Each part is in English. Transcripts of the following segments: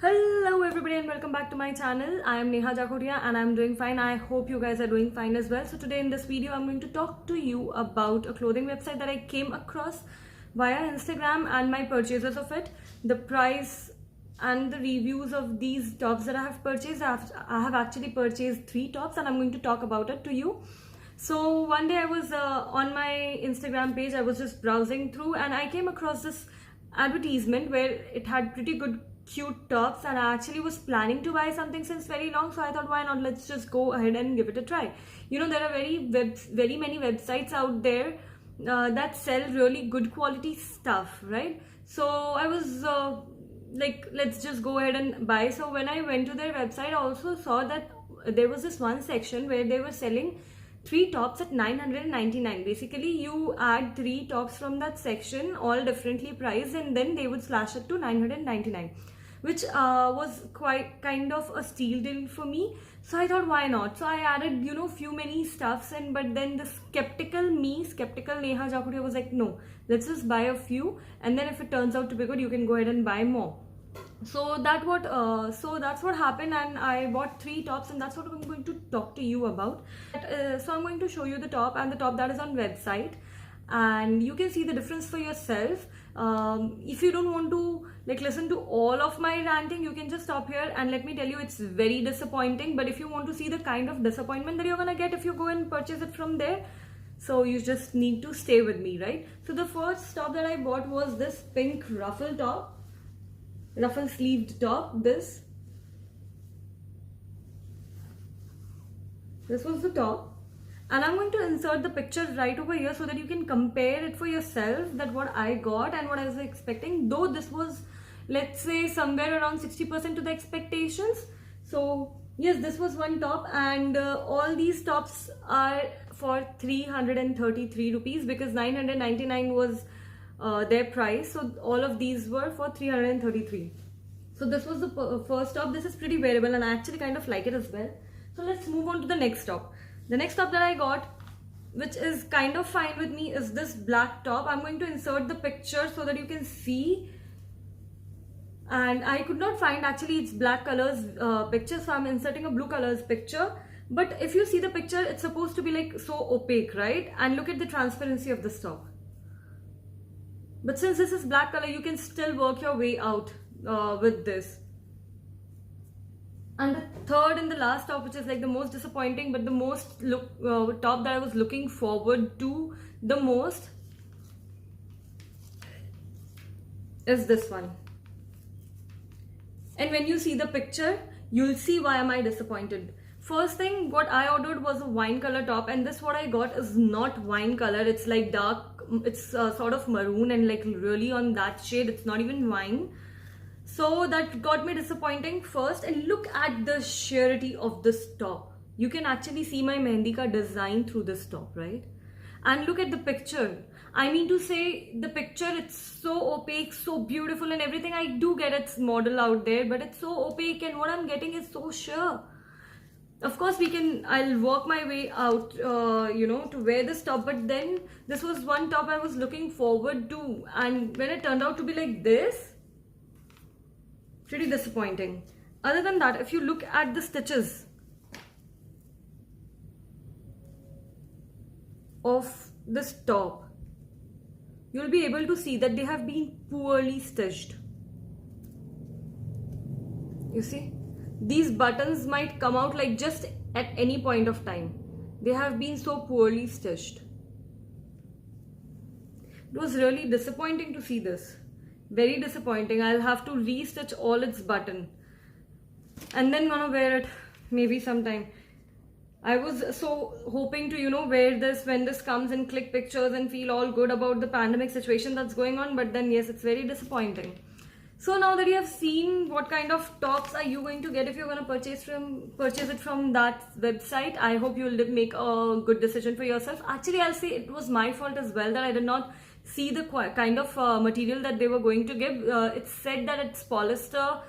Hello everybody and welcome back to my channel. I am Neha Jakoria and I'm doing fine. I hope you guys are doing fine as well. So today in this video I'm going to talk to you about a clothing website that I came across via Instagram and my purchases of it, the price and the reviews of these tops that I have purchased. I have actually purchased 3 tops and I'm going to talk about it to you. So one day I was on my Instagram page, I was just browsing through and I came across this advertisement where it had pretty good cute tops, and I actually was planning to buy something since very long, so I thought why not, let's just go ahead and give it a try. You know, there are very many websites out there that sell really good quality stuff, right? So I was like, let's just go ahead and buy. So when I went to their website, I also saw that there was this one section where they were selling 3 tops at 999. Basically you add 3 tops from that section, all differently priced, and then they would slash it to 999, which was quite kind of a steal deal for me. So I thought why not. So I added, you know, few many stuffs in, but then the skeptical Neha Jakoria was like, no, let's just buy a few and then if it turns out to be good, you can go ahead and buy more. So that's what happened, and I bought 3 tops, and that's what I'm going to talk to you about. So I'm going to show you the top and the top that is on website, and you can see the difference for yourself. If you don't want to like listen to all of my ranting, you can just stop here, and let me tell you, it's very disappointing. But if you want to see the kind of disappointment that you're gonna get if you go and purchase it from there, so you just need to stay with me, right? So the first top that I bought was this pink ruffle sleeved top. This was the top, and I'm going to insert the picture right over here so that you can compare it for yourself, that what I got and what I was expecting, though this was, let's say, somewhere around 60% to the expectations. So yes, this was one top, and all these tops are for 333 rupees because 999 was their price. So all of these were for 333. So this was the first top. This is pretty wearable and I actually kind of like it as well. So let's move on to the next top. The next top that I got, which is kind of fine with me, is this black top. I'm going to insert the picture so that you can see, and I could not find actually its black colors picture, so I'm inserting a blue colors picture. But if you see the picture, it's supposed to be like so opaque, right? And look at the transparency of this top. But since this is black color, you can still work your way out with this. And the third and the last top, which is like the most disappointing but the most top that I was looking forward to the most, is this one. And when you see the picture, you'll see why am I disappointed. First thing, what I ordered was a wine color top, and this what I got is not wine color. It's like dark, it's sort of maroon and like really on that shade. It's not even wine. So that got me disappointing first. And look at the sheerity of this top. You can actually see my mehendi ka design through this top, right? And look at the picture. I mean to say, the picture, it's so opaque, so beautiful and everything. I do get its model out there, but it's so opaque, and what I'm getting is so sheer. Of course, I'll work my way out, you know, to wear this top. But then this was one top I was looking forward to, and when it turned out to be like this, pretty disappointing. Other than that, if you look at the stitches of this top, you'll be able to see that they have been poorly stitched. You see? These buttons might come out like just at any point of time. They have been so poorly stitched. It was really disappointing to see this. Very disappointing. I'll have to re-stitch all its button. And then gonna wear it maybe sometime. I was so hoping to, you know, wear this when this comes and click pictures and feel all good about the pandemic situation that's going on. But then yes, it's very disappointing. So now that you have seen what kind of tops are you going to get if you're going to purchase it from that website, I hope you will make a good decision for yourself. Actually, I'll say it was my fault as well that I did not see the kind of material that they were going to give. It said that it's polyester,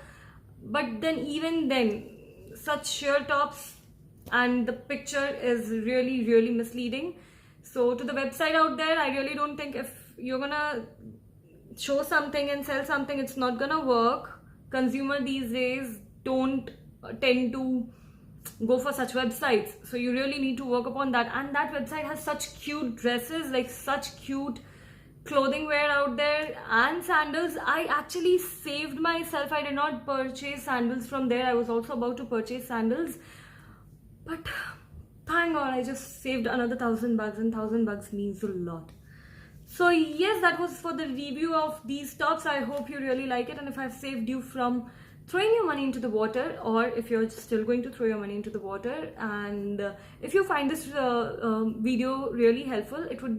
but then even then, such sheer tops and the picture is really misleading. So to the website out there, I really don't think if you're gonna show something and sell something, it's not gonna work. consumer these days don't tend to go for such websites. So you really need to work upon that. And that website has such cute dresses, like such cute clothing wear out there, and sandals. I actually saved myself. I did not purchase sandals from there. I was also about to purchase sandals, but thank God I just saved another $1,000, and $1,000 means a lot. So yes, that was for the review of these tops. I hope you really like it, and if I've saved you from throwing your money into the water, or if you're still going to throw your money into the water, and if you find this video really helpful, it would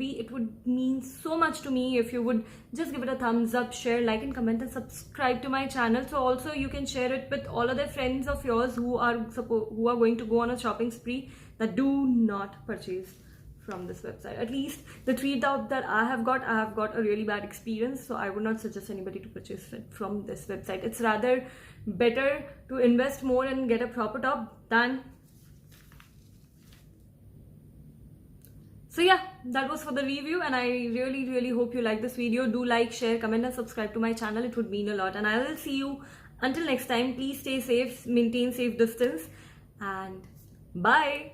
mean so much to me if you would just give it a thumbs up, share, like and comment, and subscribe to my channel. So also you can share it with all other friends of yours who are going to go on a shopping spree, that do not purchase from this website. At least the 3 top that I have got a really bad experience, so I would not suggest anybody to purchase it from this website. It's rather better to invest more and get a proper top than. So yeah, that was for the review, and I really hope you like this video. Do like, share, comment and subscribe to my channel. It would mean a lot, and I will see you until next time. Please stay safe, maintain safe distance, and bye.